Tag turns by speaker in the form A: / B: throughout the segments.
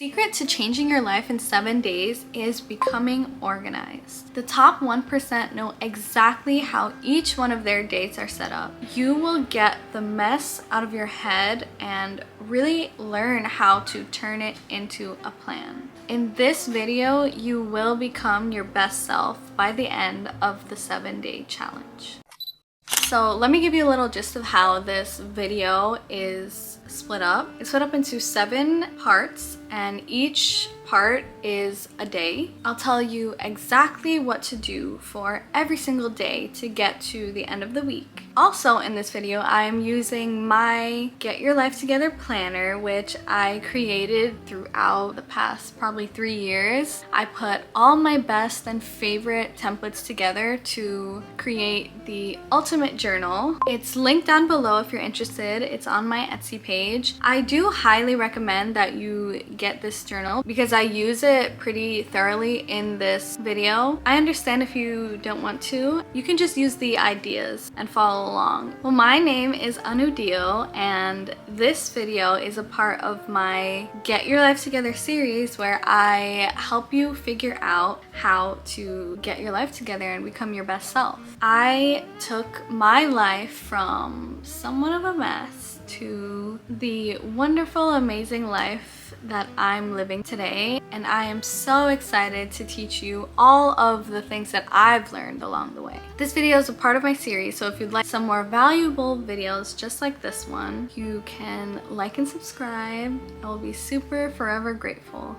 A: Secret to changing your life in 7 days is becoming organized. The top 1% know exactly how each one of their days are set up. You will get the mess out of your head and really learn how to turn it into a plan. In this video, you will become your best self by the end of the 7-day challenge. So let me give you a little gist of how this video is split up. It's split up into 7 parts, and each part is a day. I'll tell you exactly what to do for every single day to get to the end of the week. Also in this video, I am using my Get Your Life Together planner, which I created throughout the past probably 3 years. I put all my best and favorite templates together to create the ultimate journal. It's linked down below if you're interested. It's on my Etsy page. I do highly recommend that you get this journal because I use it pretty thoroughly in this video. I understand if you don't want to. You can just use the ideas and follow along. Well, my name is Anu Deo, and this video is a part of my Get Your Life Together series where I help you figure out how to get your life together and become your best self. I took my life from somewhat of a mess to the wonderful, amazing life that I'm living today, and I am so excited to teach you all of the things that I've learned along the way. This video is a part of my series, so if you'd like some more valuable videos just like this one, you can like and subscribe. I will be super forever grateful.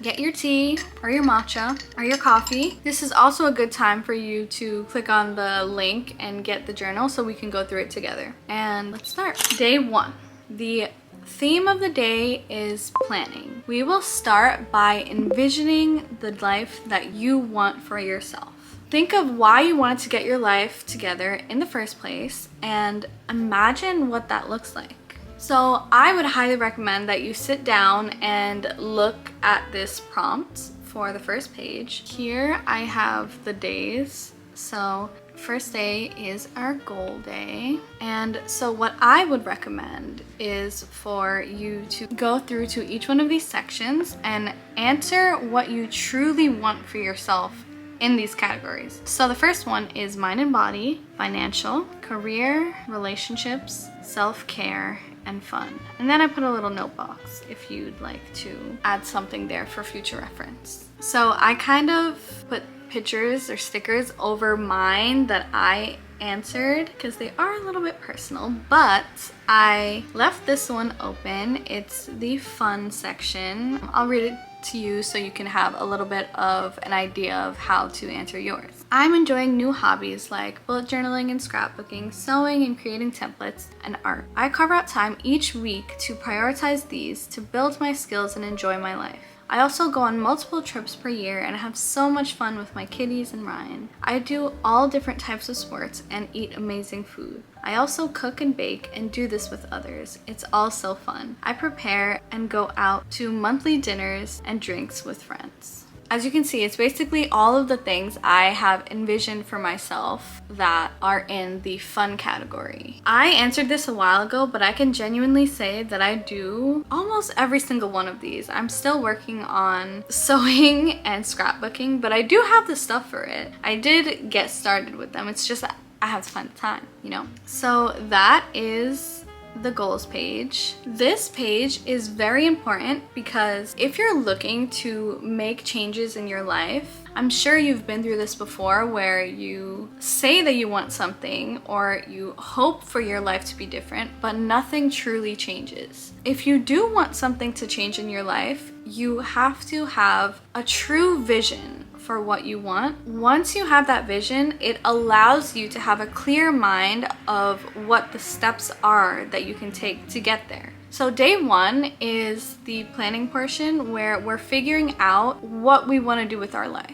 A: Get your tea or your matcha or your coffee. This is also a good time for you to click on the link and get the journal so we can go through it together. And let's start. Day 1. The theme of the day is planning. We will start by envisioning the life that you want for yourself. Think of why you wanted to get your life together in the first place and imagine what that looks like. So I would highly recommend that you sit down and look at this prompt for the first page. Here I have the days. So first day is our goal day. And so what I would recommend is for you to go through to each one of these sections and answer what you truly want for yourself in these categories. So the first one is mind and body, financial, career, relationships, self-care, and fun. And then I put a little note box if you'd like to add something there for future reference. So I kind of put pictures or stickers over mine that I answered because they are a little bit personal, but I left this one open. It's the fun section. I'll read it to you so you can have a little bit of an idea of how to answer yours. I'm enjoying new hobbies like bullet journaling and scrapbooking, sewing and creating templates, and art. I carve out time each week to prioritize these to build my skills and enjoy my life. I also go on multiple trips per year and have so much fun with my kitties and Ryan. I do all different types of sports and eat amazing food. I also cook and bake and do this with others. It's all so fun. I prepare and go out to monthly dinners and drinks with friends. As you can see, it's basically all of the things I have envisioned for myself that are in the fun category. I answered this a while ago, but I can genuinely say that I do almost every single one of these. I'm still working on sewing and scrapbooking, but I do have the stuff for it. I did get started with them. It's just that I have to find the time, you know? So that is the goals page. This page is very important because if you're looking to make changes in your life, I'm sure you've been through this before where you say that you want something or you hope for your life to be different, but nothing truly changes. If you do want something to change in your life, you have to have a true vision for what you want. Once you have that vision, it allows you to have a clear mind of what the steps are that you can take to get there. So day 1 is the planning portion where we're figuring out what we want to do with our life.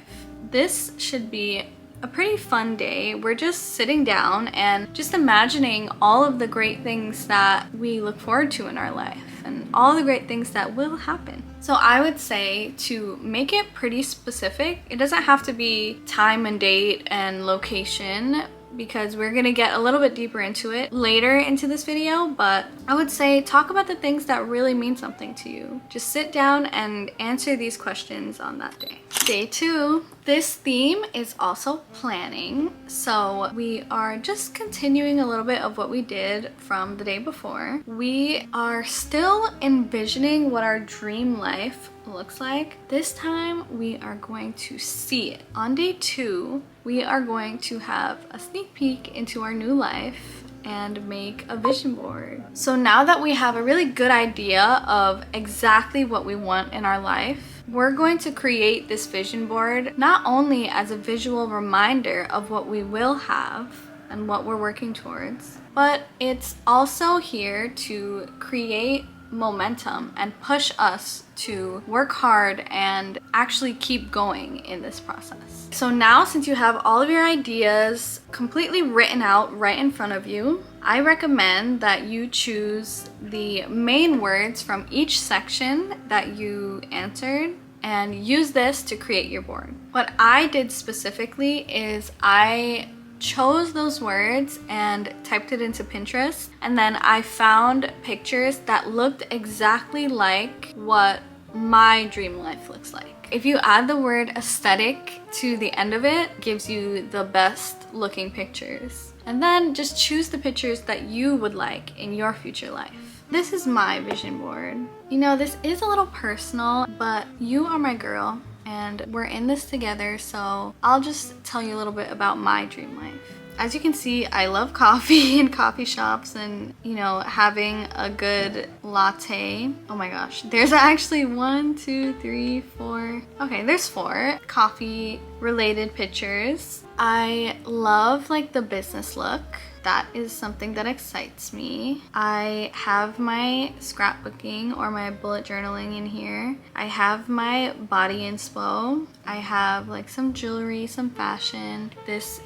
A: This should be a pretty fun day. We're just sitting down and just imagining all of the great things that we look forward to in our life and all the great things that will happen. So I would say to make it pretty specific. It doesn't have to be time and date and location, because we're gonna get a little bit deeper into it later into this video, but I would say talk about the things that really mean something to you. Just sit down and answer these questions on that day. Day 2. This theme is also planning. So we are just continuing a little bit of what we did from the day before. We are still envisioning what our dream life looks like. This time we are going to see it. On day 2, we are going to have a sneak peek into our new life and make a vision board. So now that we have a really good idea of exactly what we want in our life, we're going to create this vision board not only as a visual reminder of what we will have and what we're working towards, but it's also here to create momentum and push us to work hard and actually keep going in this process. So now, since you have all of your ideas completely written out right in front of you, I recommend that you choose the main words from each section that you answered and use this to create your board. What I did specifically is I chose those words and typed it into Pinterest, and then I found pictures that looked exactly like what my dream life looks like. If you add the word aesthetic to the end of it, gives you the best looking pictures. And then just choose the pictures that you would like in your future life. This is my vision board. You know, this is a little personal, but you are my girl and we're in this together, so I'll just tell you a little bit about my dream life. As you can see, I love coffee and coffee shops and, you know, having a good latte. Oh my gosh, there's actually 1, 2, 3, 4. Okay, there's 4 coffee related pictures. I love like the business look. That is something that excites me. I have my scrapbooking or my bullet journaling in here. I have my body inspo. I have like some jewelry, some fashion. This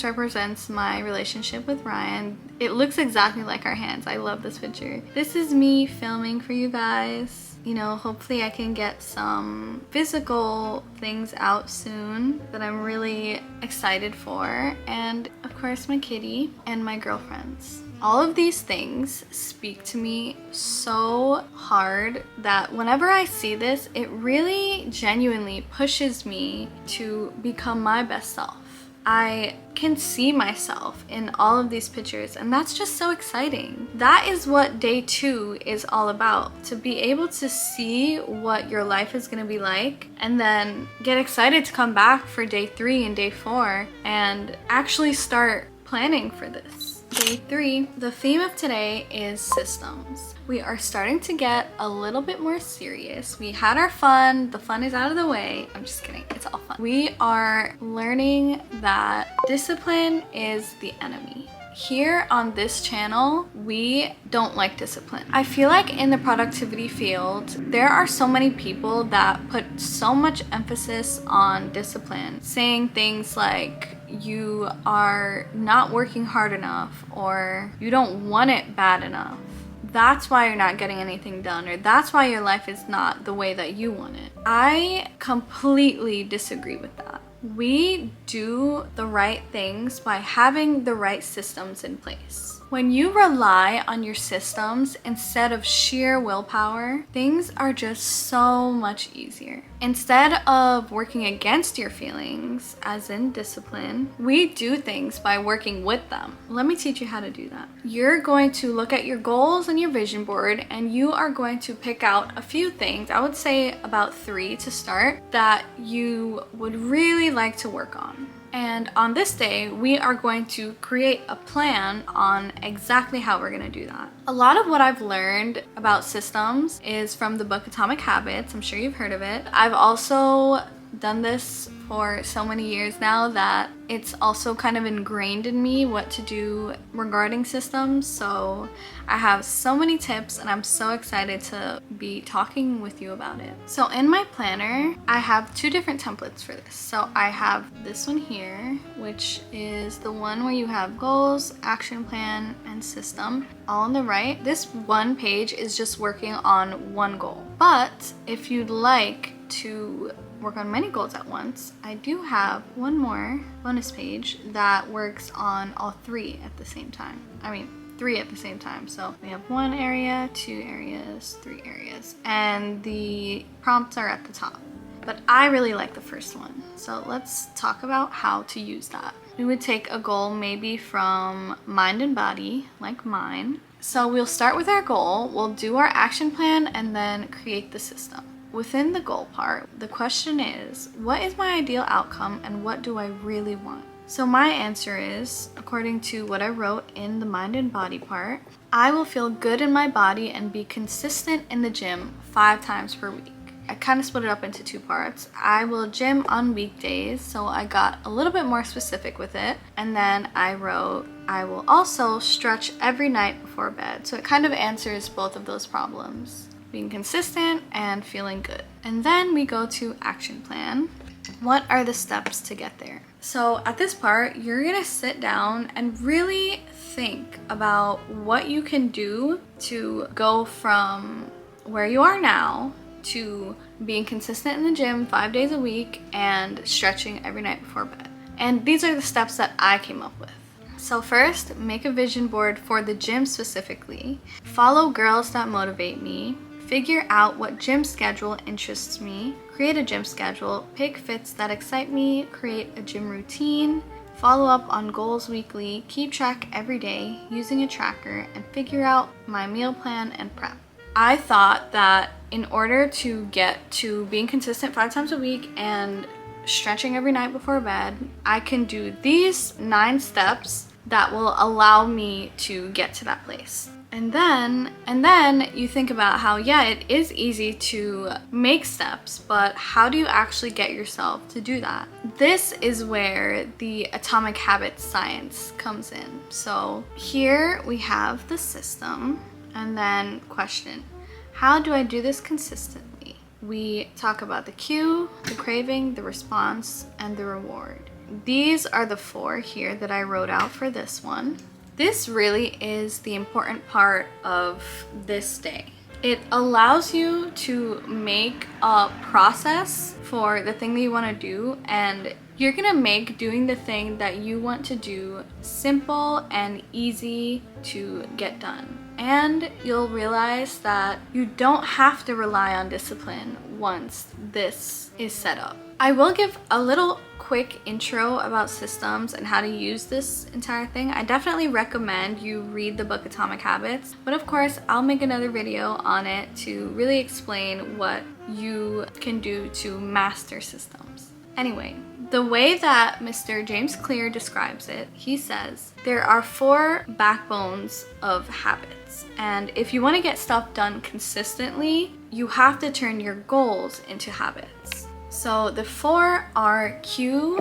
A: represents my relationship with Ryan. It looks exactly like our hands. I love this picture. This is me filming for you guys. You know, hopefully I can get some physical things out soon that I'm really excited for. And of course my kitty and my girlfriends. All of these things speak to me so hard that whenever I see this, it really genuinely pushes me to become my best self. I can see myself in all of these pictures, and that's just so exciting. That is what day 2 is all about, to be able to see what your life is going to be like and then get excited to come back for day 3 and day 4 and actually start planning for this. Day 3, the theme of today is systems. We are starting to get a little bit more serious. We had our fun, the fun is out of the way. I'm just kidding, it's all fun. We are learning that discipline is the enemy. Here on this channel, we don't like discipline. I feel like in the productivity field, there are so many people that put so much emphasis on discipline, saying things like, you are not working hard enough, or you don't want it bad enough. That's why you're not getting anything done, or that's why your life is not the way that you want it. I completely disagree with that. We do the right things by having the right systems in place. When you rely on your systems instead of sheer willpower, things are just so much easier. Instead of working against your feelings, as in discipline, we do things by working with them. Let me teach you how to do that. You're going to look at your goals and your vision board, and you are going to pick out a few things, I would say about 3 to start, that you would really like to work on. And on this day, we are going to create a plan on exactly how we're going to do that. A lot of what I've learned about systems is from the book Atomic Habits. I'm sure you've heard of it. I've also done this for so many years now that it's also kind of ingrained in me what to do regarding systems. So I have so many tips and I'm so excited to be talking with you about it. So in my planner, I have 2 different templates for this. So I have this one here, which is the one where you have goals, action plan, and system all on the right. This one page is just working on one goal. But if you'd like to work on many goals at once, I do have one more bonus page that works on all three at the same time. I mean, three at the same time. So we have 1 area, 2 areas, 3 areas, and the prompts are at the top. But I really like the first one. So let's talk about how to use that. We would take a goal maybe from mind and body, like mine. So we'll start with our goal, we'll do our action plan, and then create the system. Within the goal part, the question is, what is my ideal outcome and what do I really want? So my answer is, according to what I wrote in the mind and body part, I will feel good in my body and be consistent in the gym 5 times per week. I kind of split it up into 2 parts. I will gym on weekdays, so I got a little bit more specific with it. And then I wrote, I will also stretch every night before bed. So it kind of answers both of those problems, being consistent and feeling good. And then we go to action plan. What are the steps to get there? So at this part, you're gonna sit down and really think about what you can do to go from where you are now to being consistent in the gym 5 days a week and stretching every night before bed. And these are the steps that I came up with. So first, make a vision board for the gym specifically. Follow girls that motivate me. Figure out what gym schedule interests me. Create a gym schedule. Pick fits that excite me. Create a gym routine. Follow up on goals weekly. Keep track every day using a tracker and figure out my meal plan and prep. I thought that in order to get to being consistent 5 times a week and stretching every night before bed, I can do these 9 steps that will allow me to get to that place. And then you think about how, yeah, it is easy to make steps, but how do you actually get yourself to do that? This is where the atomic habits science comes in. So here we have the system, and then question, how do I do this consistently? We talk about the cue, the craving, the response, and the reward. These are the 4 here that I wrote out for this one. This really is the important part of this day. It allows you to make a process for the thing that you want to do, and you're gonna make doing the thing that you want to do simple and easy to get done. And you'll realize that you don't have to rely on discipline once this is set up. I will give a little quick intro about systems and how to use this entire thing. I definitely recommend you read the book Atomic Habits, but of course I'll make another video on it to really explain what you can do to master systems. Anyway, the way that Mr. James Clear describes it, he says, there are 4 backbones of habits. And if you want to get stuff done consistently, you have to turn your goals into habits. So the 4 are cue,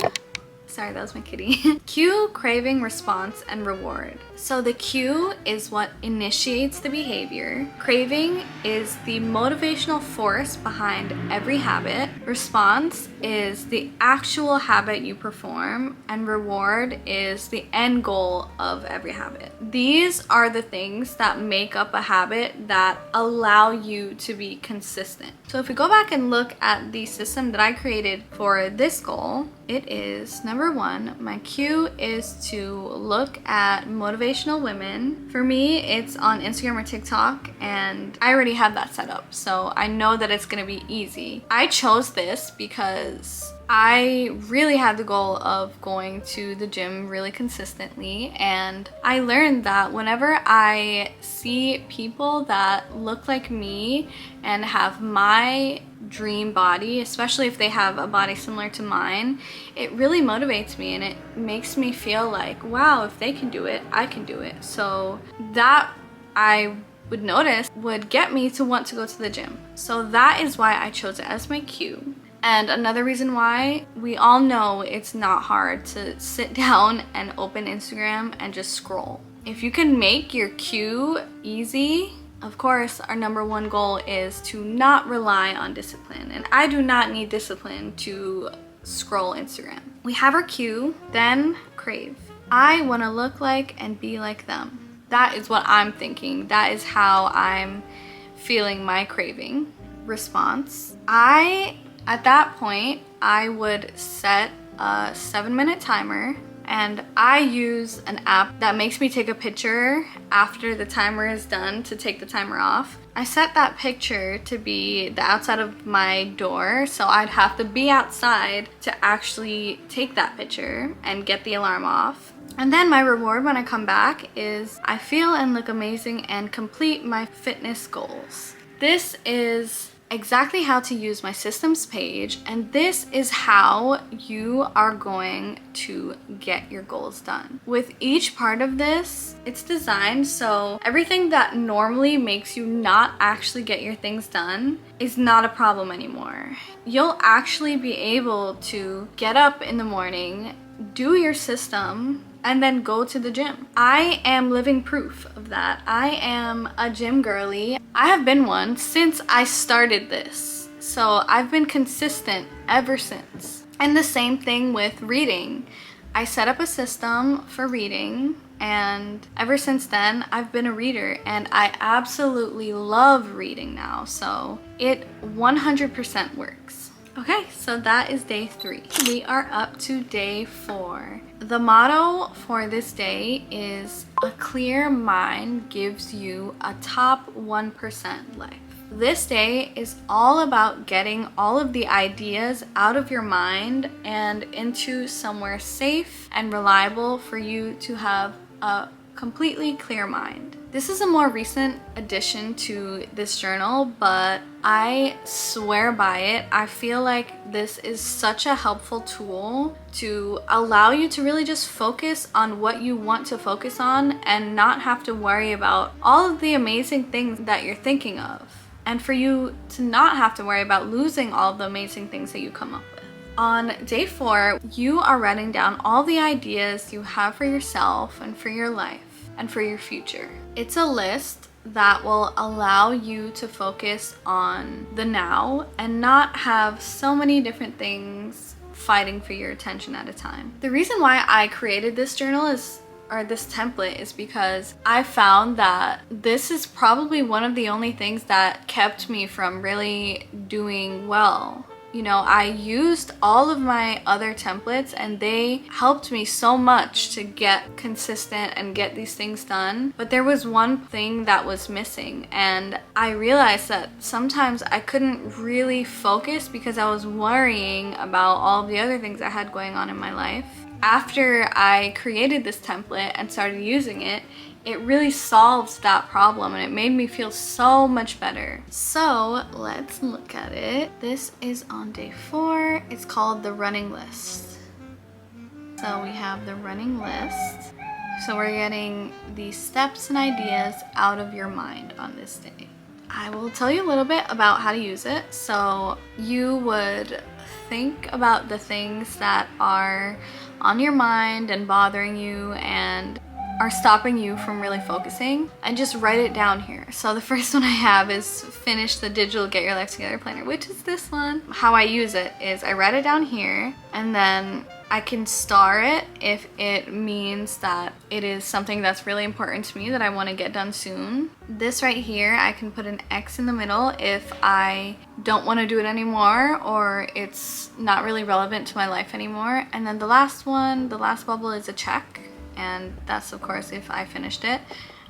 A: sorry, that was my kitty. Cue, craving, response, and reward. So the cue is what initiates the behavior. Craving is the motivational force behind every habit. Response is the actual habit you perform. And reward is the end goal of every habit. These are the things that make up a habit that allow you to be consistent. So if we go back and look at the system that I created for this goal, it is number 1, my cue is to look at motivational women. For me, it's on Instagram or TikTok, and I already have that set up, so I know that it's gonna be easy. I chose this because I really had the goal of going to the gym really consistently, and I learned that whenever I see people that look like me and have my dream body, especially if they have a body similar to mine, it really motivates me and it makes me feel like, wow, if they can do it, I can do it. So that I would notice would get me to want to go to the gym. So that is why I chose it as my cue. And another reason why, we all know it's not hard to sit down and open Instagram and just scroll. If you can make your cue easy, of course, our number 1 goal is to not rely on discipline. And I do not need discipline to scroll Instagram. We have our cue, then crave. I want to look like and be like them. That is what I'm thinking. That is how I'm feeling my craving. Response. I At that point, I would set a 7-minute timer, and I use an app that makes me take a picture after the timer is done to take the timer off. I set that picture to be the outside of my door, so I'd have to be outside to actually take that picture and get the alarm off. And then my reward when I come back is I feel and look amazing and complete my fitness goals. This is exactly how to use my systems page, and this is how you are going to get your goals done. With each part of this, it's designed so everything that normally makes you not actually get your things done is not a problem anymore. You'll actually be able to get up in the morning, do your system, and then go to the gym. I am living proof of that. I am a gym girly. I have been one since I started this. So I've been consistent ever since. And the same thing with reading. I set up a system for reading, and ever since then I've been a reader, and I absolutely love reading now. So it 100% works. Okay, so that is day 3. We are up to day 4. The motto for this day is a clear mind gives you a top 1% life. This day is all about getting all of the ideas out of your mind and into somewhere safe and reliable for you to have a completely clear mind. This is a more recent addition to this journal, but I swear by it. I feel like this is such a helpful tool to allow you to really just focus on what you want to focus on and not have to worry about all of the amazing things that you're thinking of, and for you to not have to worry about losing all of the amazing things that you come up with. On day 4, you are writing down all the ideas you have for yourself and for your life and for your future. It's a list that will allow you to focus on the now and not have so many different things fighting for your attention at a time. The reason why I created this journal or this template is because I found that this is probably one of the only things that kept me from really doing well. You know, I used all of my other templates and they helped me so much to get consistent and get these things done. But there was one thing that was missing, and I realized that sometimes I couldn't really focus because I was worrying about all of the other things I had going on in my life. After I created this template and started using it, it really solved that problem and it made me feel so much better. So let's look at it. This is on day 4. It's called the running list. So we have the running list. So we're getting the steps and ideas out of your mind on this day. I will tell you a little bit about how to use it. So you would think about the things that are on your mind and bothering you and are stopping you from really focusing, and just write it down here. So the first one I have is finish the digital Get Your Life Together planner, which is this one. How I use it is I write it down here, and then I can star it if it means that it is something that's really important to me that I want to get done soon. This right here, I can put an X in the middle if I don't want to do it anymore or it's not really relevant to my life anymore. And then the last one, the last bubble, is a check. And that's of course if I finished it.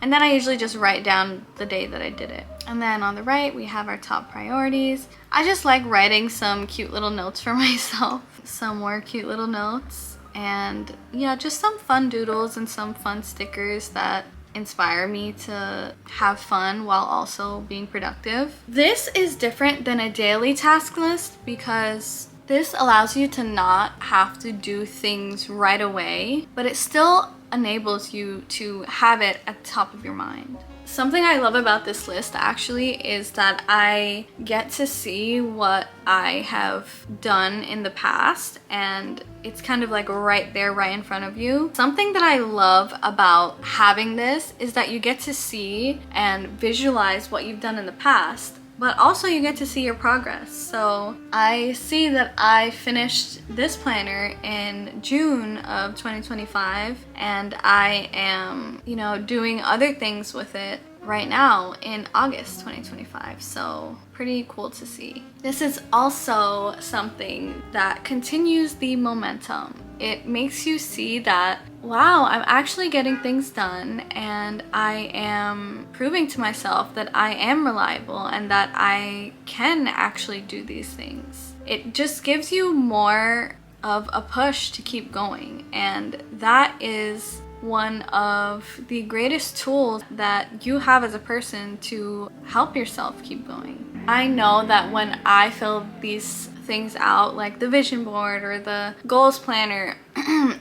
A: And then I usually just write down the day that I did it. And then on the right, we have our top priorities. I just like writing some cute little notes for myself. Some more cute little notes. And yeah, just some fun doodles and some fun stickers that inspire me to have fun while also being productive. This is different than a daily task list because this allows you to not have to do things right away, but it still enables you to have it at the top of your mind. Something I love about this list actually is that I get to see what I have done in the past, and it's kind of like right there, right in front of you. Something that I love about having this is that you get to see and visualize what you've done in the past, but also you get to see your progress. So I see that I finished this planner in June of 2025, and I am, doing other things with it right now in August 2025. So pretty cool to see. This is also something that continues the momentum. It makes you see that, wow, I'm actually getting things done, and I am proving to myself that I am reliable and that I can actually do these things. It just gives you more of a push to keep going, and that is one of the greatest tools that you have as a person to help yourself keep going. I know that when I fill these things out, like the vision board or the goals planner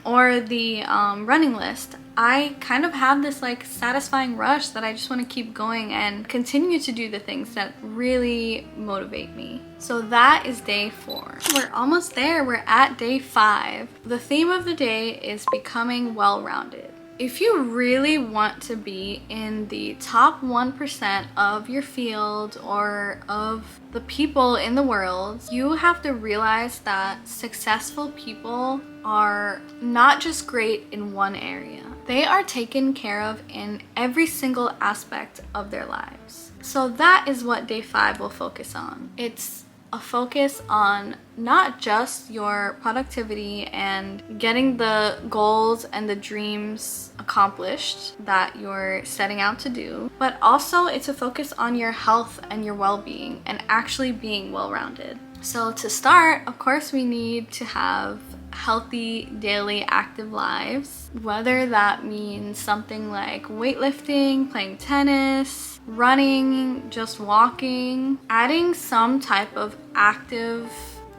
A: or the running list, I kind of have this like satisfying rush that I just want to keep going and continue to do the things that really motivate me. So that is day 4. We're almost there. We're at day 5. The theme of the day is becoming well-rounded. If you really want to be in the top 1% of your field or of the people in the world, you have to realize that successful people are not just great in one area. They are taken care of in every single aspect of their lives. So that is what day 5 will focus on. It's a focus on not just your productivity and getting the goals and the dreams accomplished that you're setting out to do, but also it's a focus on your health and your well-being and actually being well-rounded. So to start, of course, we need to have healthy daily active lives, whether that means something like weightlifting, playing tennis, running, just walking. Adding some type of active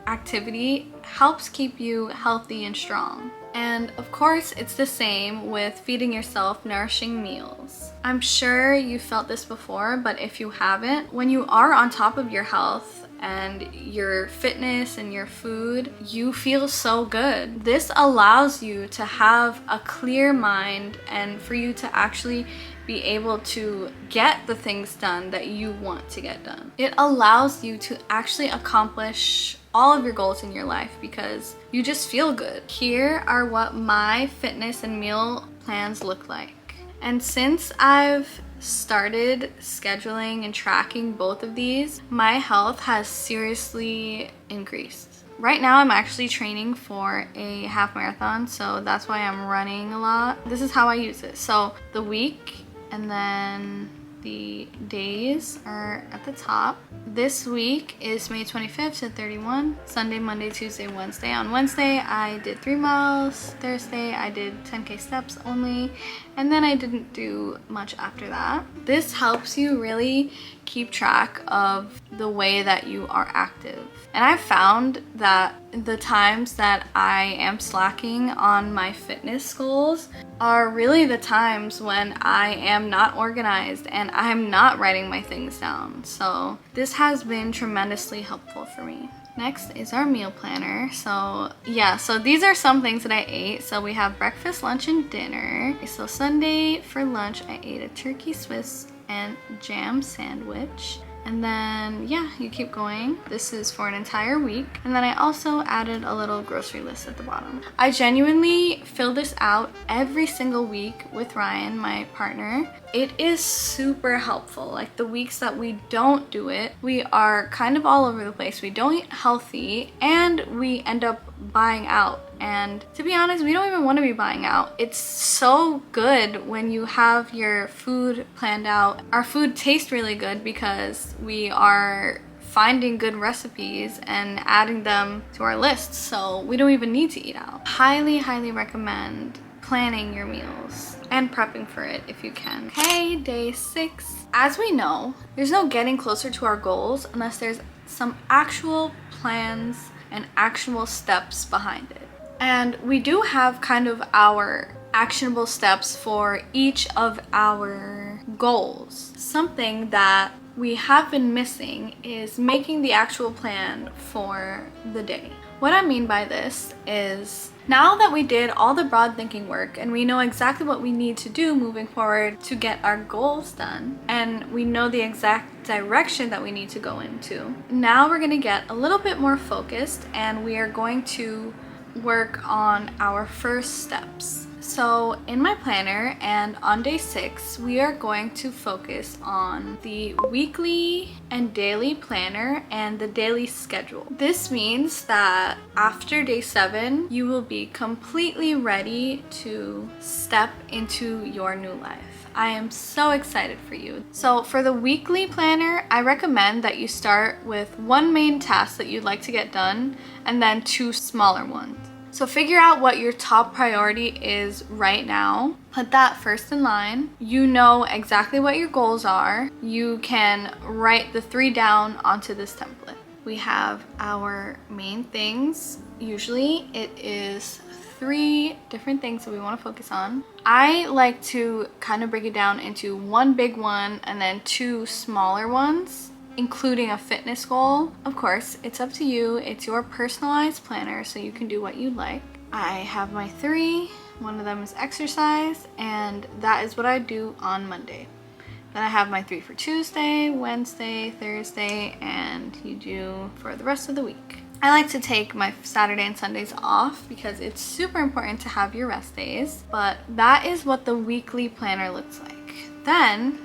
A: activity helps keep you healthy and strong. And of course, it's the same with feeding yourself nourishing meals. I'm sure you felt this before, but if you haven't, when you are on top of your health and your fitness and your food, you feel so good. This allows you to have a clear mind and for you to actually be able to get the things done that you want to get done. It allows you to actually accomplish all of your goals in your life because you just feel good. Here are what my fitness and meal plans look like. And since I've started scheduling and tracking both of these, my health has seriously increased. Right now I'm actually training for a half marathon, so that's why I'm running a lot. This is how I use it. So the week and then the days are at the top. This week is May 25th to 31, Sunday, Monday, Tuesday, Wednesday. On Wednesday, I did 3 miles. Thursday, I did 10K steps only. And then I didn't do much after that. This helps you really keep track of the way that you are active. And I've found that the times that I am slacking on my fitness goals are really the times when I am not organized and I'm not writing my things down. So this has been tremendously helpful for me. Next is our meal planner. So these are some things that I ate. So we have breakfast, lunch, and dinner. So Sunday for lunch, I ate a turkey Swiss and jam sandwich. And then, you keep going. This is for an entire week. And then I also added a little grocery list at the bottom. I genuinely fill this out every single week with Ryan, my partner. It is super helpful. Like the weeks that we don't do it, we are kind of all over the place. We don't eat healthy and we end up buying out. And to be honest, we don't even want to be buying out. It's so good when you have your food planned out. Our food tastes really good because we are finding good recipes and adding them to our list. So we don't even need to eat out. Highly, highly recommend planning your meals and prepping for it if you can. Okay, day 6. As we know, there's no getting closer to our goals unless there's some actual plans and actual steps behind it. And we do have kind of our actionable steps for each of our goals. Something that we have been missing is making the actual plan for the day. What I mean by this is, now that we did all the broad thinking work and we know exactly what we need to do moving forward to get our goals done, and we know the exact direction that we need to go into, now we're going to get a little bit more focused and we are going to work on our first steps. So in my planner and on day 6, we are going to focus on the weekly and daily planner and the daily schedule. This means that after day 7, you will be completely ready to step into your new life. I am so excited for you. So for the weekly planner, I recommend that you start with one main task that you'd like to get done and then 2 smaller ones. So figure out what your top priority is right now. Put that first in line. You know exactly what your goals are. You can write the 3 down onto this template. We have our main things. Usually it is 3 different things that we want to focus on. I like to kind of break it down into 1 big one and then 2 smaller ones, including a fitness goal. Of course, it's up to you. It's your personalized planner, so you can do what you like. I have my 3. One of them is exercise, and that is what I do on Monday. Then I have my 3 for Tuesday, Wednesday, Thursday, and you do for the rest of the week. I like to take my Saturday and Sundays off because it's super important to have your rest days, but that is what the weekly planner looks like. Then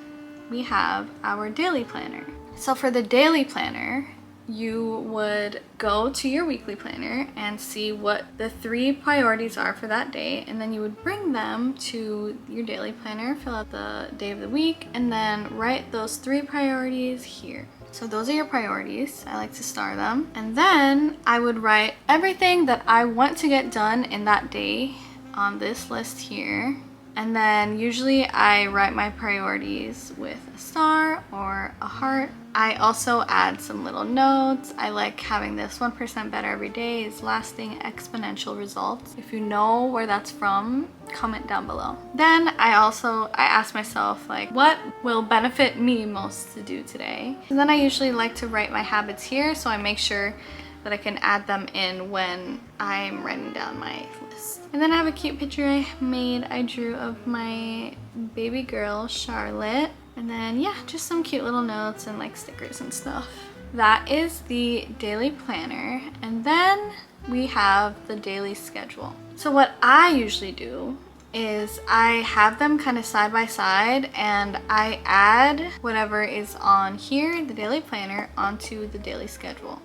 A: we have our daily planner. So for the daily planner, you would go to your weekly planner and see what the 3 priorities are for that day, and then you would bring them to your daily planner, fill out the day of the week, and then write those 3 priorities here. So those are your priorities. I like to star them. And then I would write everything that I want to get done in that day on this list here. And then usually I write my priorities with a star or a heart. I also add some little notes. I like having this 1% better every day is lasting exponential results. If you know where that's from, comment down below. Then I ask myself, like, what will benefit me most to do today? And then I usually like to write my habits here, so I make sure that I can add them in when I'm writing down my list. And then I have a cute picture I drew of my baby girl, Charlotte. And then yeah, just some cute little notes and like stickers and stuff. That is the daily planner. And then we have the daily schedule. So what I usually do is I have them kind of side by side, and I add whatever is on here, the daily planner, onto the daily schedule.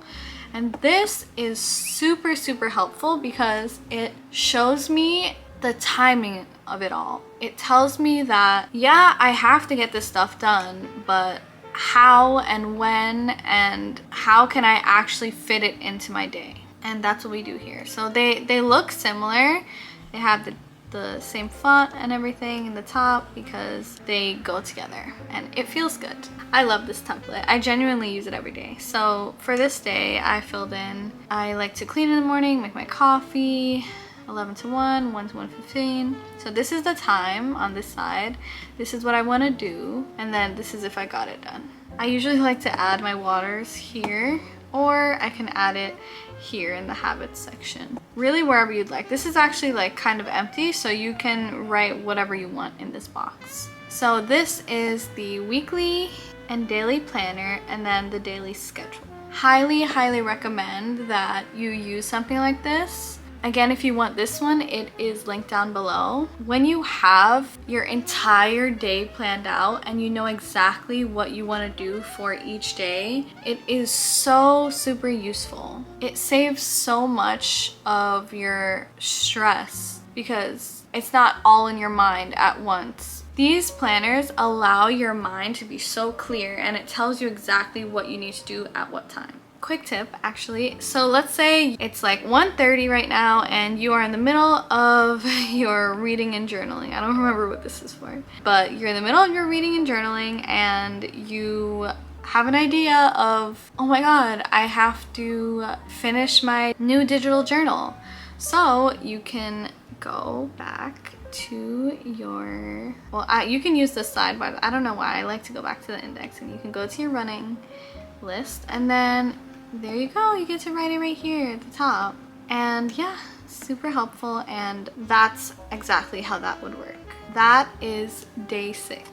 A: And this is super, super helpful because it shows me the timing of it all. It tells me that, yeah, I have to get this stuff done, but how and when and how can I actually fit it into my day? And that's what we do here. So they look similar. They have the same font and everything in the top because they go together and it feels good. I love this template. I genuinely use it every day. So for this day, I filled in, I like to clean in the morning, make my coffee, 11 to 1, 1 to 1:15. So this is the time on this side. This is what I want to do. And then this is if I got it done. I usually like to add my waters here, or I can add it here in the habits section. Really wherever you'd like. This is actually like kind of empty, so you can write whatever you want in this box. So this is the weekly and daily planner, and then the daily schedule. Highly, highly recommend that you use something like this. Again, if you want this one, it is linked down below. When you have your entire day planned out and you know exactly what you want to do for each day, it is so super useful. It saves so much of your stress because it's not all in your mind at once. These planners allow your mind to be so clear, and it tells you exactly what you need to do at what time. Quick tip, actually. So let's say it's like 1:30 right now and you are in the middle of your reading and journaling. I don't remember what this is for, but you're in the middle of your reading and journaling and you have an idea of, oh my god, I have to finish my new digital journal. So you can go back to your, you can use this side, but I don't know why I like to go back to the index, and you can go to your running list, and then there you go, you get to write it right here at the top. And yeah, super helpful, and that's exactly how that would work. That is day 6.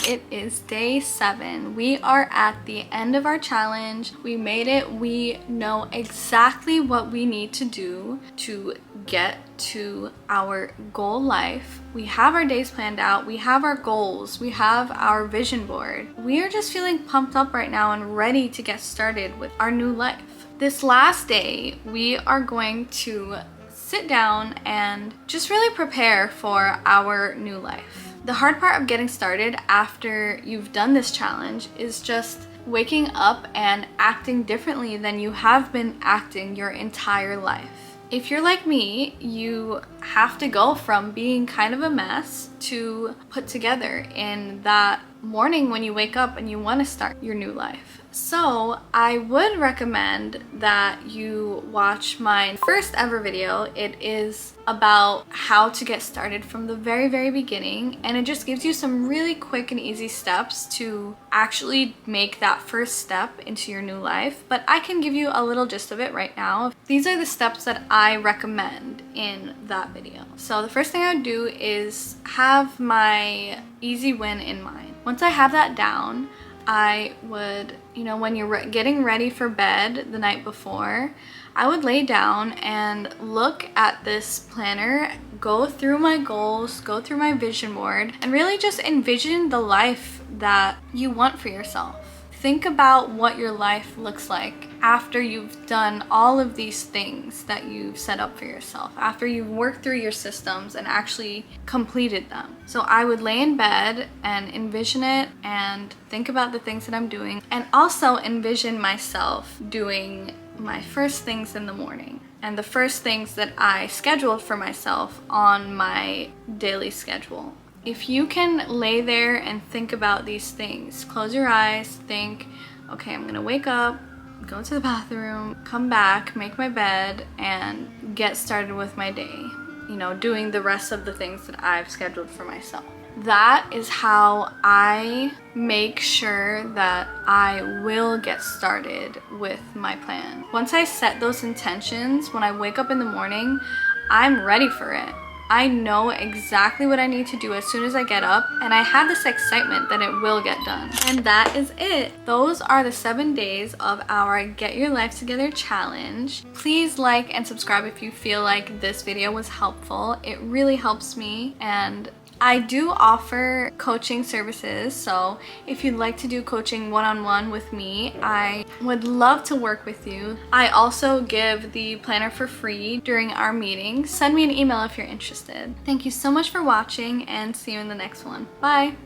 A: It is day 7. We are at the end of our challenge. We made it. We know exactly what we need to do to get to our goal life. We have our days planned out. We have our goals. We have our vision board. We are just feeling pumped up right now and ready to get started with our new life. This last day, we are going to sit down and just really prepare for our new life. The hard part of getting started after you've done this challenge is just waking up and acting differently than you have been acting your entire life. If you're like me, you have to go from being kind of a mess to put together in that morning when you wake up and you want to start your new life. So I would recommend that you watch my first ever video. It is about how to get started from the very beginning, and it just gives you some really quick and easy steps to actually make that first step into your new life. But I can give you a little gist of it right now. These are the steps that I recommend in that video. So the first thing I would do is have my easy win in mind. Once I have that down, I would, when you're getting ready for bed the night before, I would lay down and look at this planner, go through my goals, go through my vision board, and really just envision the life that you want for yourself. Think about what your life looks like after you've done all of these things that you've set up for yourself, after you've worked through your systems and actually completed them. So I would lay in bed and envision it and think about the things that I'm doing, and also envision myself doing my first things in the morning and the first things that I scheduled for myself on my daily schedule. If you can lay there and think about these things, close your eyes, think, okay, I'm gonna wake up, go to the bathroom, come back, make my bed, and get started with my day, doing the rest of the things that I've scheduled for myself. That is how I make sure that I will get started with my plan. Once I set those intentions, when I wake up in the morning, I'm ready for it. I know exactly what I need to do as soon as I get up, and I have this excitement that it will get done. And that is it. Those are the 7 days of our Get Your Life Together challenge. Please like and subscribe if you feel like this video was helpful. It really helps me, and I do offer coaching services, so if you'd like to do coaching one-on-one with me, I would love to work with you. I also give the planner for free during our meetings. Send me an email if you're interested. Thank you so much for watching, and see you in the next one. Bye!